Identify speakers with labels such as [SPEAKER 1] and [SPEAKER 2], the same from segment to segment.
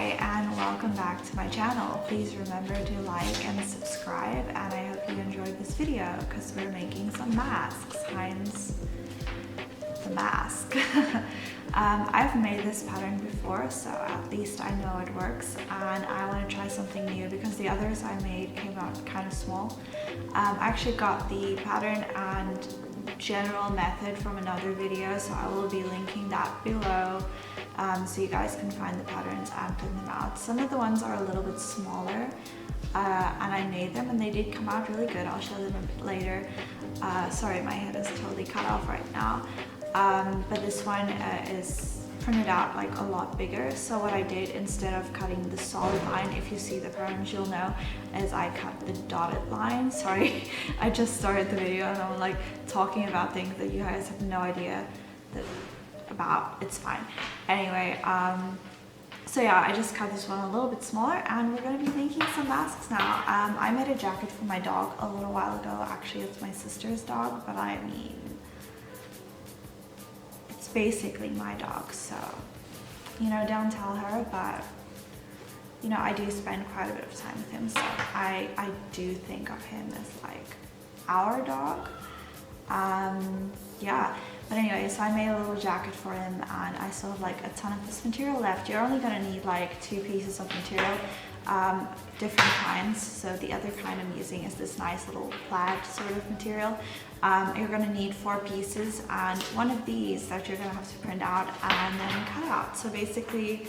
[SPEAKER 1] Hi and welcome back to my channel. Please remember to like and subscribe, and I hope you enjoyed this video because we're making some masks, hence the mask. I've made this pattern before, so at least I know it works, and I want to try something new because the others I made came out kind of small. I actually got the pattern and general method from another video, so I will be linking that below so you guys can find the patterns and print them out. Some of the ones are a little bit smaller and I made them and they did come out really good. I'll show them a bit later. Sorry, my head is totally cut off right now, but this one is printed out like a lot bigger. So what I did, instead of cutting the solid line, if you see the patterns you'll know, is I cut the dotted line. Sorry, I just started the video and I'm like talking about things that you guys have no idea about. It's fine. Anyway, so yeah, I just cut this one a little bit smaller and we're going to be making some masks now. I made a jacket for my dog a little while ago. Actually, it's my sister's dog, but I mean, it's basically my dog, so, you know, don't tell her, but, you know, I do spend quite a bit of time with him, so I do think of him as like our dog. Yeah, but anyway, so I made a little jacket for him and I still have like a ton of this material left. You're only gonna need like 2 pieces of material, different kinds. So the other kind I'm using is this nice little plaid sort of material. You're gonna need 4 pieces and one of these that you're gonna have to print out and then cut out. So basically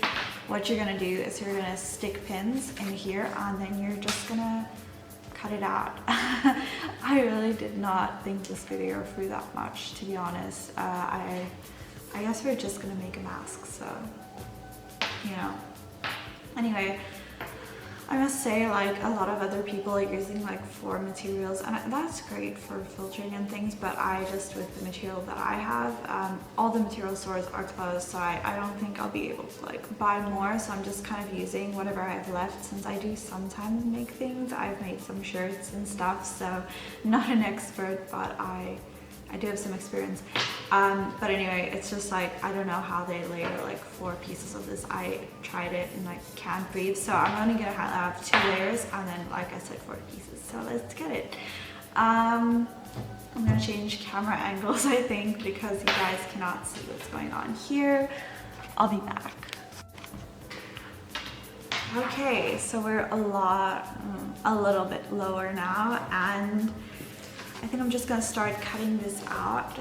[SPEAKER 1] what you're gonna do is you're gonna stick pins in here and then you're just gonna cut it out. I really did not think this video through that much, to be honest. I guess we're just gonna make a mask, so, you know. Anyway, I must say, like, a lot of other people are using like 4 materials, and that's great for filtering and things, but I just, with the material that I have, all the material stores are closed, so I don't think I'll be able to like buy more, so I'm just kind of using whatever I have left. Since I do sometimes make things, I've made some shirts and stuff, so I'm not an expert, but I do have some experience. But anyway, it's just like, I don't know how they layer like 4 pieces of this. I tried it and like can't breathe. So I'm only gonna have 2 layers and then, like I said, 4 pieces. So let's get it. I'm gonna change camera angles, I think, because you guys cannot see what's going on here. I'll be back. Okay, so we're a little bit lower now, and I think I'm just gonna start cutting this out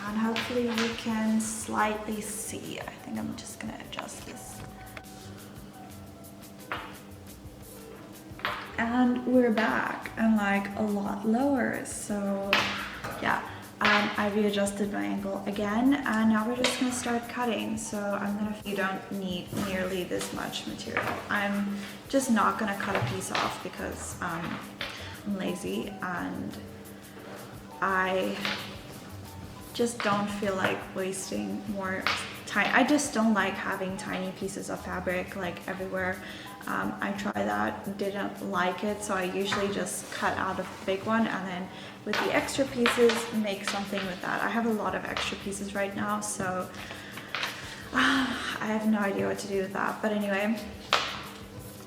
[SPEAKER 1] and hopefully you can slightly see. I think I'm just gonna adjust this. And we're back and like a lot lower. So yeah, I readjusted my angle again and now we're just gonna start cutting. So you don't need nearly this much material. I'm just not gonna cut a piece off because I'm lazy and I just don't feel like wasting more time. I just don't like having tiny pieces of fabric like everywhere. I tried that, didn't like it, so I usually just cut out a big one and then with the extra pieces make something with that. I have a lot of extra pieces right now, so I have no idea what to do with that. But anyway,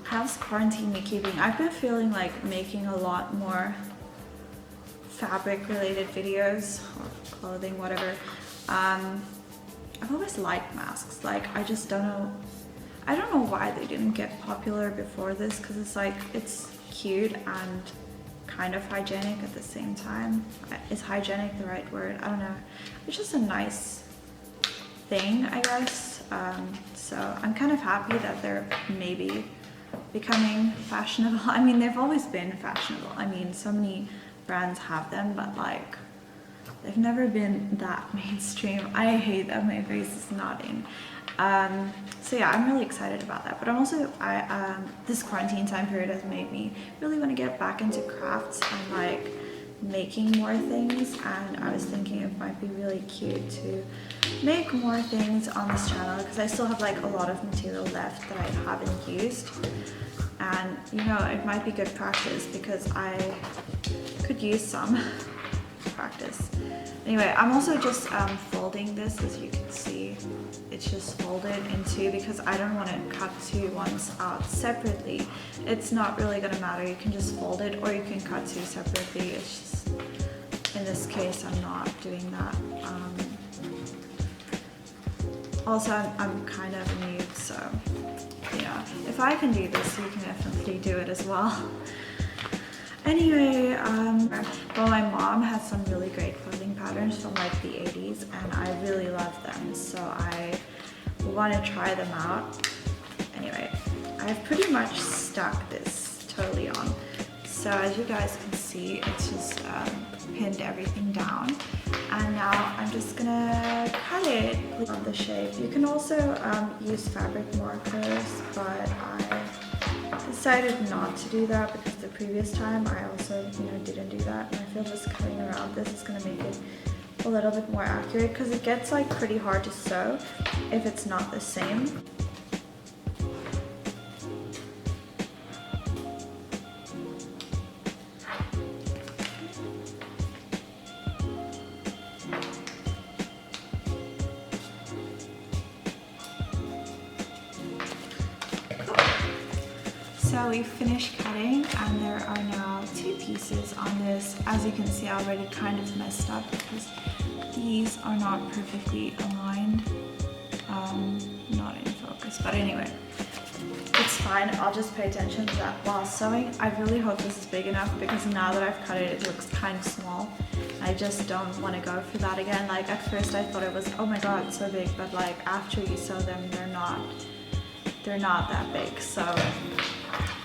[SPEAKER 1] how's quarantine me keeping? I've been feeling like making a lot more fabric related videos or clothing, whatever. I've always liked masks. Like, I just don't know, I don't know why they didn't get popular before this, because it's like, it's cute and kind of hygienic at the same time. Is hygienic the right word? I don't know. It's just a nice thing, I guess. So I'm kind of happy that they're maybe becoming fashionable. I mean, they've always been fashionable. I mean, so many brands have them, but like they've never been that mainstream. I hate that my face is nodding. So yeah, I'm really excited about that. But I'm also, this quarantine time period has made me really want to get back into crafts and like making more things, and I was thinking it might be really cute to make more things on this channel because I still have like a lot of material left that I haven't used, and you know, it might be good practice because I could use some practice. Anyway, I'm also just folding this, as you can see. It's just folded in two because I don't want to cut two ones out separately. It's not really gonna matter. You can just fold it or you can cut two separately. It's just, in this case, I'm not doing that. Also, I'm kind of a noob, so yeah. If I can do this, you can definitely do it as well. Anyway, well, my mom has some really great clothing patterns from like the 80s and I really love them, so I want to try them out. Anyway, I've pretty much stuck this totally on. So as you guys can see, it's just pinned everything down. And now I'm just gonna cut it on the shape. You can also use fabric markers, but I decided not to do that because the previous time I also, didn't do that. And I feel just cutting around this is gonna make it a little bit more accurate because it gets like pretty hard to sew if it's not the same. So we finished cutting and there are now two pieces on this. As you can see, I already kind of messed up because these are not perfectly aligned. Not in focus, but anyway, it's fine. I'll just pay attention to that while sewing. I really hope this is big enough because now that I've cut it, it looks kind of small. I just don't want to go for that again. Like at first I thought it was, oh my god, it's so big, but like after you sew them, they're not that big. So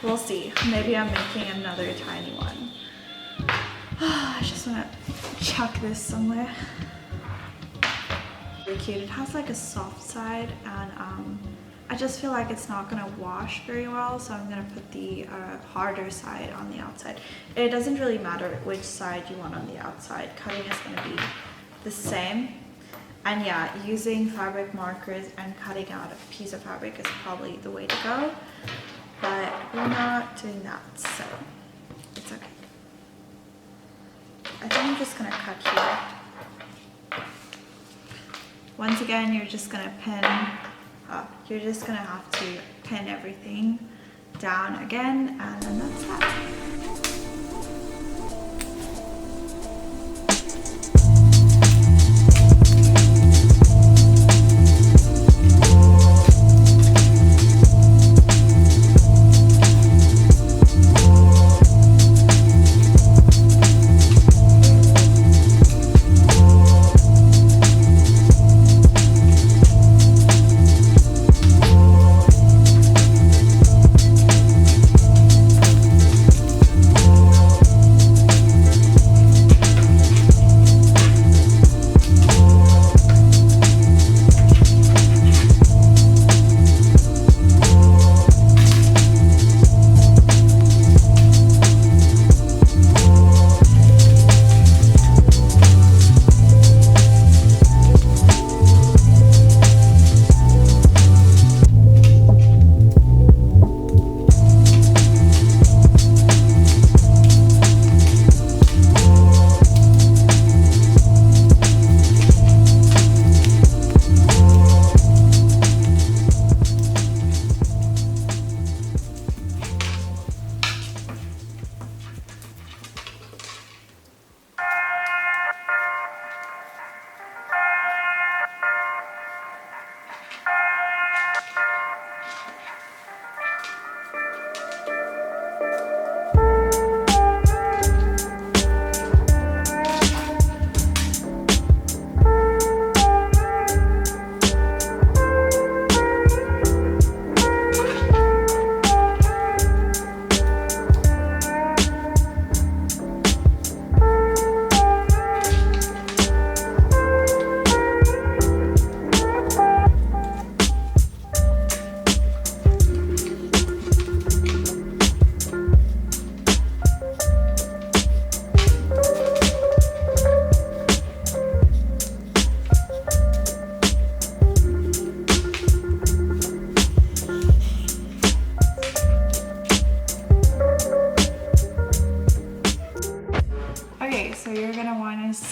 [SPEAKER 1] we'll see. Maybe I'm making another tiny one. I just want to chuck this somewhere. Really cute. It has like a soft side and I just feel like it's not gonna wash very well, so I'm gonna put the harder side on the outside. It doesn't really matter which side you want on the outside. Cutting is gonna be the same. And yeah, using fabric markers and cutting out a piece of fabric is probably the way to go. But we're not doing that, so it's okay. I think I'm just gonna cut here. Once again, you're just gonna pin up. You're just gonna have to pin everything down again, and then that's that.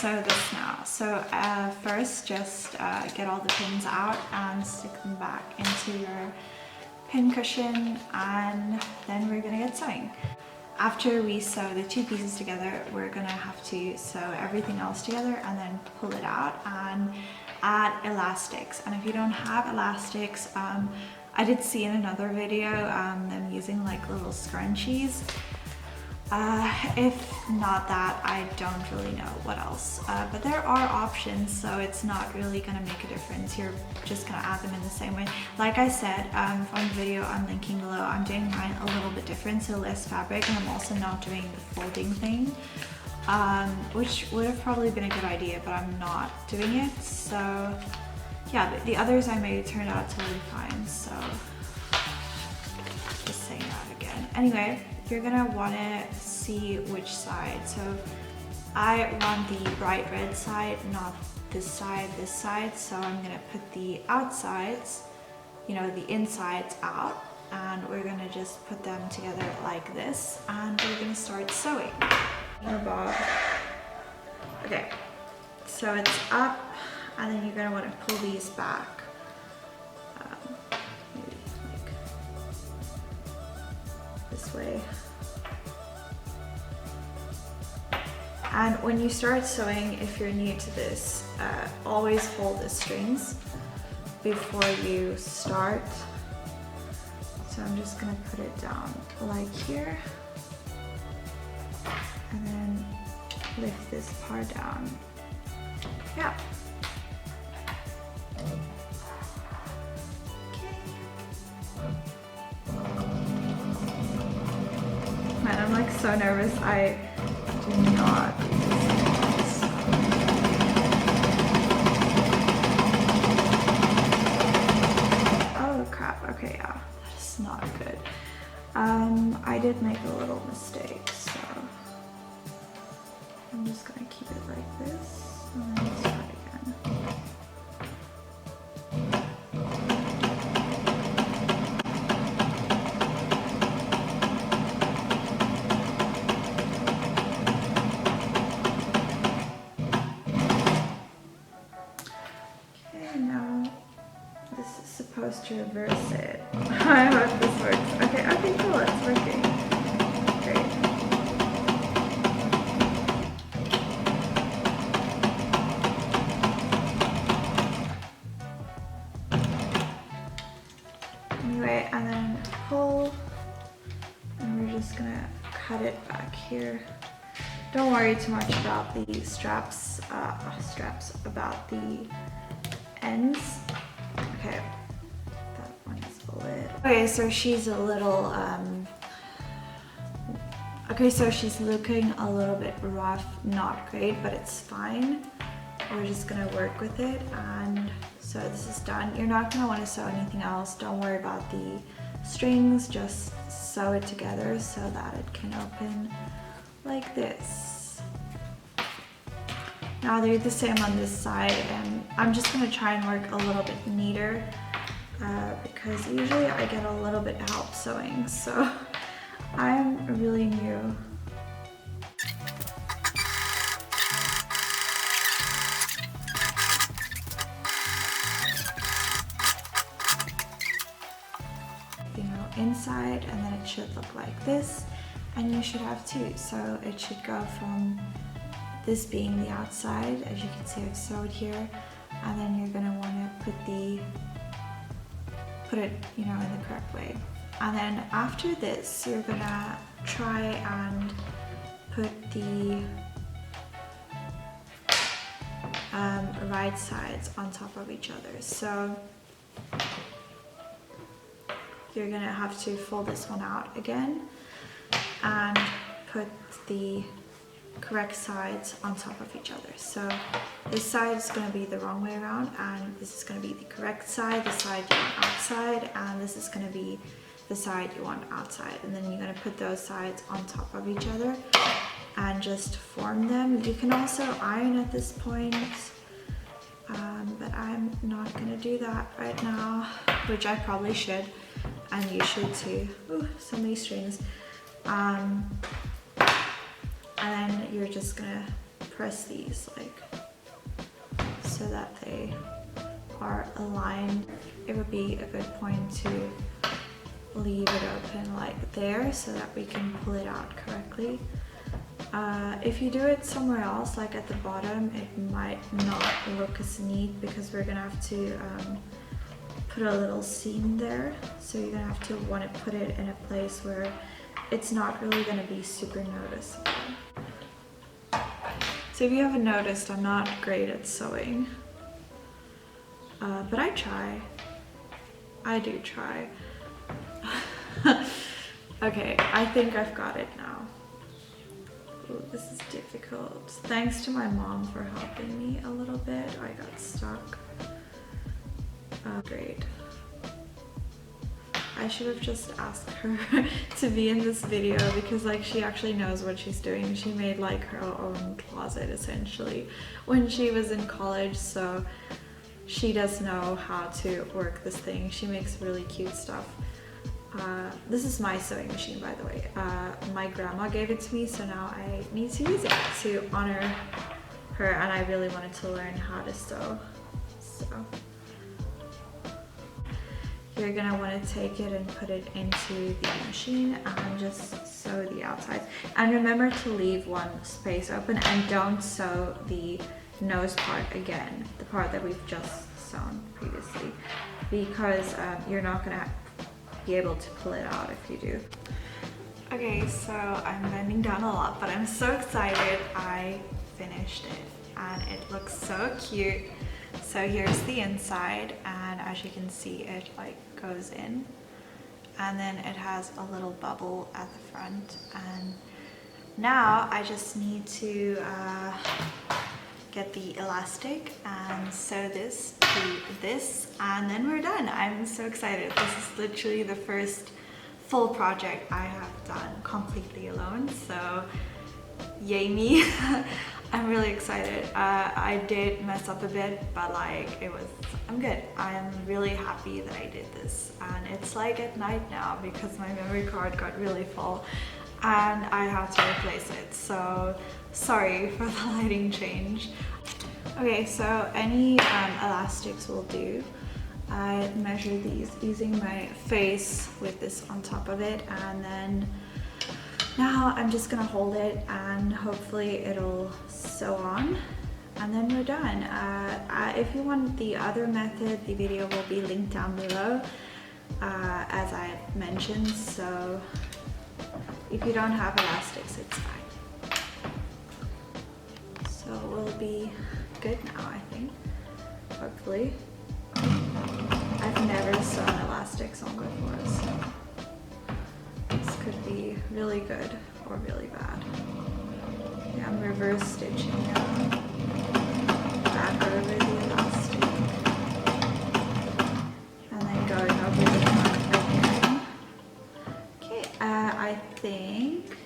[SPEAKER 1] sew this now. So first just get all the pins out and stick them back into your pin cushion, and then we're gonna get sewing. After we sew the two pieces together, we're gonna have to sew everything else together and then pull it out and add elastics. And if you don't have elastics, I did see in another video them using like little scrunchies. If not that, I don't really know what else. But there are options, so it's not really gonna make a difference. You're just gonna add them in the same way. Like I said, from the video I'm linking below, I'm doing mine a little bit different, so less fabric, and I'm also not doing the folding thing, which would have probably been a good idea, but I'm not doing it. So yeah, the others I made turned out totally fine, so just saying that again. Anyway, you're gonna wanna see which side. So I want the bright red side, not this side. So I'm gonna put the outsides, you know, the insides out, and we're gonna just put them together like this, and we're gonna start sewing. Okay, so it's up, and then you're gonna wanna pull these back. Maybe like this way. And when you start sewing, if you're new to this, always hold the strings before you start. So I'm just gonna put it down like here, and then lift this part down. Yeah. Man, I'm like so nervous. I do not do this. Oh crap, okay, yeah, that's not good. I did make a little mistake, so I'm just gonna keep it like this and then start again. To reverse it. I hope this works. Okay, cool, it's working. Great. Anyway, and then pull, and we're just gonna cut it back here. Don't worry too much about the straps, about the ends. Okay. Okay, so she's a little, so she's looking a little bit rough, not great, but it's fine. We're just gonna work with it, and so this is done. You're not gonna wanna sew anything else. Don't worry about the strings, just sew it together so that it can open like this. Now I'll do the same on this side, and I'm just gonna try and work a little bit neater. Because usually I get a little bit help sewing, so I'm really new. You know, inside, and then it should look like this, and you should have two. So it should go from this being the outside, as you can see I've sewed here, and then you're gonna want to put it, you know, in the correct way. And then after this, you're gonna try and put the right sides on top of each other. So you're gonna have to fold this one out again and put the correct sides on top of each other. So this side is going to be the wrong way around, and this is going to be the correct side, the side you want outside, and this is going to be the side you want outside. And then you're going to put those sides on top of each other and just form them. You can also iron at this point, but I'm not going to do that right now, which I probably should, and you should too. Ooh, so many strings. And then you're just gonna press these like so that they are aligned. It would be a good point to leave it open like there so that we can pull it out correctly. If you do it somewhere else, like at the bottom, it might not look as neat because we're gonna have to put a little seam there. So you're gonna have to want to put it in a place where it's not really gonna be super noticeable. So if you haven't noticed, I'm not great at sewing, but I try. I do try. Okay, I think I've got it now. Ooh, this is difficult. Thanks to my mom for helping me a little bit. I got stuck. Great. I should have just asked her to be in this video because like she actually knows what she's doing. She made like her own closet essentially when she was in college, so she does know how to work this thing. She makes really cute stuff. This is my sewing machine, by the way. My grandma gave it to me, so now I need to use it to honor her, and I really wanted to learn how to sew. So you're gonna want to take it and put it into the machine and just sew the outsides. And remember to leave one space open and don't sew the nose part again, the part that we've just sewn previously, because you're not gonna be able to pull it out if you do. Okay, so I'm bending down a lot, but I'm so excited. I finished it and it looks so cute. So here's the inside, and as you can see, it like goes in, and then it has a little bubble at the front. And now I just need to get the elastic and sew this to this, and then we're done. I'm so excited. This is literally the first full project I have done completely alone, so yay me. I'm really excited. I did mess up a bit, but like I'm good. I'm really happy that I did this, and it's like at night now because my memory card got really full and I have to replace it, so sorry for the lighting change. Okay, so any elastics will do. I measured these using my face with this on top of it, and then now I'm just gonna hold it and hopefully it'll sew on, and then we're done. If you want the other method, the video will be linked down below, as I mentioned, so if you don't have elastics, it's fine. So we'll be good now, I think, hopefully. I've never sewn elastics on before, so this could be really good or really bad. Yeah, I'm reverse stitching now, back over the elastic, and then going over the front again. Okay, I think,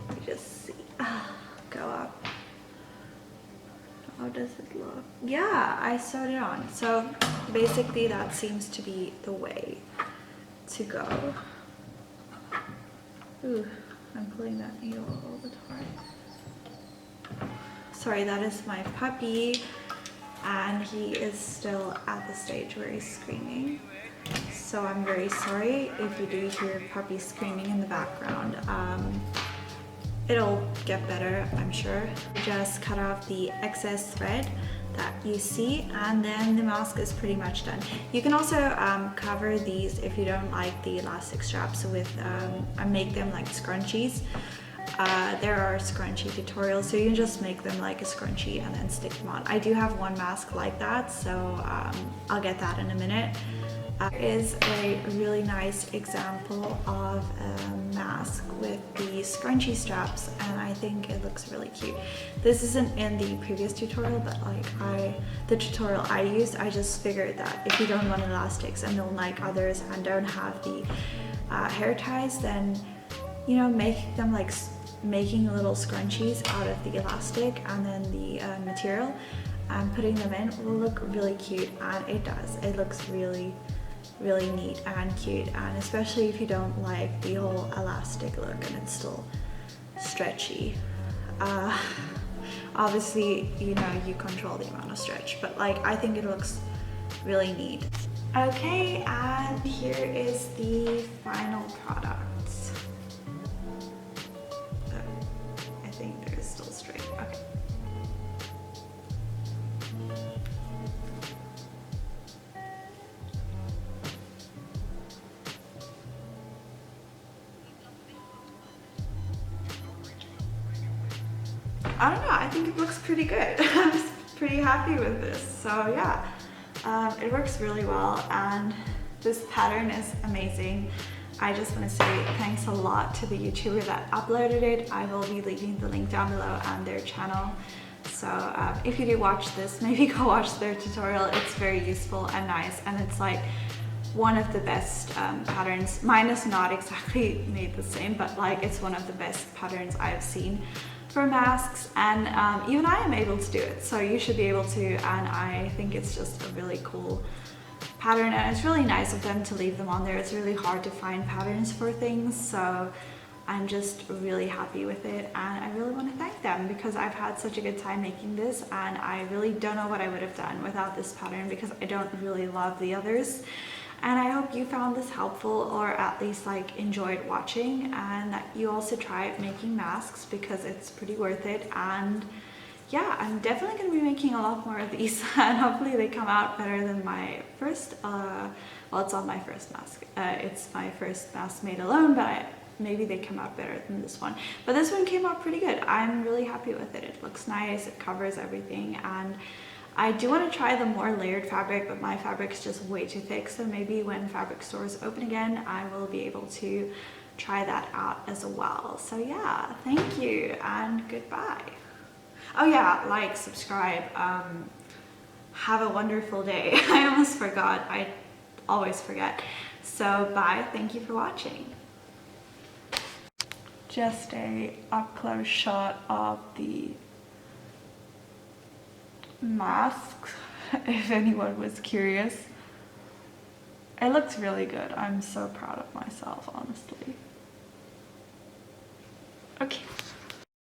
[SPEAKER 1] let me just see, go up. How does it look? Yeah, I sewed it on. So basically that seems to be the way to go. Ooh, I'm pulling that needle all the time. Sorry, that is my puppy, and he is still at the stage where he's screaming. So I'm very sorry if you do hear puppy screaming in the background. It'll get better, I'm sure. Just cut off the excess thread that you see, and then the mask is pretty much done. You can also cover these if you don't like the elastic straps with, make them like scrunchies. There are scrunchie tutorials, so you can just make them like a scrunchie and then stick them on. I do have one mask like that, so I'll get that in a minute. Is a really nice example of a mask with the scrunchy straps, and I think it looks really cute. This isn't in the previous tutorial, but like the tutorial I used, I just figured that if you don't want elastics and don't like others and don't have the hair ties, then you know, make them like making little scrunchies out of the elastic and then the material and putting them in will look really cute, and it does. It looks really neat and cute, and especially if you don't like the whole elastic look and it's still stretchy. Obviously, you know, you control the amount of stretch, but like I think it looks really neat. Okay, and here is the final product. I think they're still straight. Okay. I don't know, I think it looks pretty good. I'm just pretty happy with this. So yeah, it works really well and this pattern is amazing. I just want to say thanks a lot to the YouTuber that uploaded it. I will be leaving the link down below and their channel. So if you do watch this, maybe go watch their tutorial. It's very useful and nice, and it's like one of the best patterns. Mine is not exactly made the same, but like it's one of the best patterns I've seen for masks, and even I am able to do it, so you should be able to. And I think it's just a really cool pattern, and it's really nice of them to leave them on there. It's really hard to find patterns for things, so I'm just really happy with it, and I really want to thank them because I've had such a good time making this, and I really don't know what I would have done without this pattern because I don't really love the others. And I hope you found this helpful, or at least like enjoyed watching, and that you also try making masks because it's pretty worth it. And yeah, I'm definitely going to be making a lot more of these and hopefully they come out better than my first, well, it's not my first mask. It's my first mask made alone, but maybe they come out better than this one. But this one came out pretty good. I'm really happy with it. It looks nice, it covers everything, and I do want to try the more layered fabric, but my fabric is just way too thick, so maybe when fabric stores open again, I will be able to try that out as well. So yeah, thank you and goodbye. Oh yeah, like, subscribe, have a wonderful day. I almost forgot, I always forget. So bye, thank you for watching. Just a up-close shot of the mask, if anyone was curious. It looks really good. I'm so proud of myself, honestly. Okay.